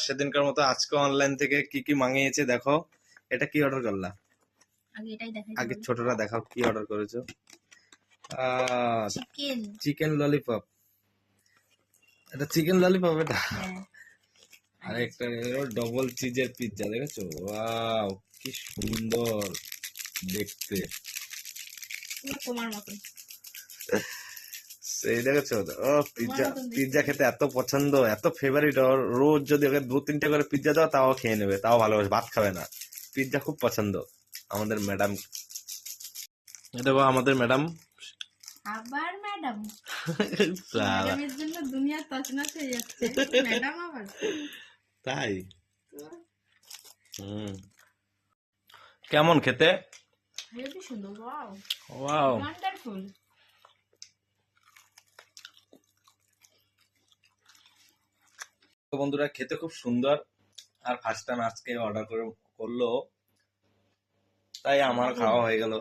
সেদিনকার মতো আজকে অনলাইন থেকে কি কি মাঙিয়েছে দেখো। এটা কি অর্ডার করলা? আগে ছোটরা দেখাও কি অর্ডার করেছো। Chicken lollipop. এটা চিকেন ললিপপ এটা। আর একটা ডবল চিজের পিৎজা দেখেছো? ওয়াও কি সুন্দর দেখতে। তোমার মতন সেই দেখেছো? ও পিৎজা পিৎজা খেতে এত পছন্দ, এত ফেভারিট ওর। রোজ যদি ওকে 2-3টে করে পিৎজা দাও তাও খেয়ে নেবে, তাও ভালোবাসে, ভাত খাবে না। পিৎজা খুব পছন্দ আমাদের ম্যাডাম। দেখো আমাদের ম্যাডাম। আবার ম্যাডাম ম্যাডামের জন্য দুনিয়া তছনছ হয়ে যাচ্ছে। ম্যাডাম আবার তাই। কেমন খেতে? হেভি সুন্দর। Wow wow wonderful. তো বন্ধুরা খেতে খুব সুন্দর। আর ফার্স্ট টাইম আজকে অর্ডার করলো, তাই আমার খাওয়া হয়ে গেল।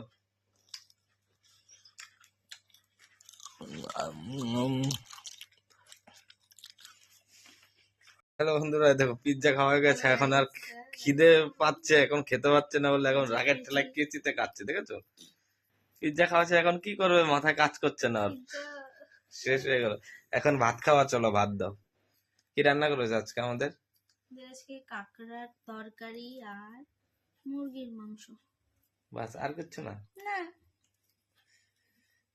হ্যালো বন্ধুরা, দেখো পিৎজা খাওয়া হয়ে গেছে, এখন আর খিদে পাচ্ছে, এখন খেতে পাচ্ছে না বলে এখন রাগের ঠেলায় কেচিতে কাটছে। দেখেছো? পিৎজা খাওয়াচ্ছে, এখন কি করবে, মাথায় কাজ করছে না, শেষ হয়ে গেল। এখন ভাত খাওয়া, চলো ভাত দাও। কি রান্না করেছে আজকে আমাদের? আজকে কাঁকড়ার তরকারি আর মুরগির মাংস। বাস, আর কিচ্ছু না?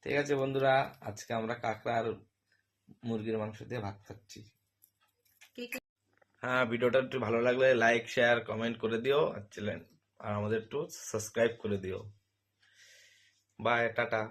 ঠিক আছে বন্ধুরা, আজকে আমরা কাঁকড়া আর মুরগির মাংস দিয়ে ভাত খাচ্ছি। হ্যাঁ, ভিডিওটা একটু ভালো লাগলে লাইক শেয়ার কমেন্ট করে দিও, আর আমাদের একটু সাবস্ক্রাইব করে দিও। Bye, tata.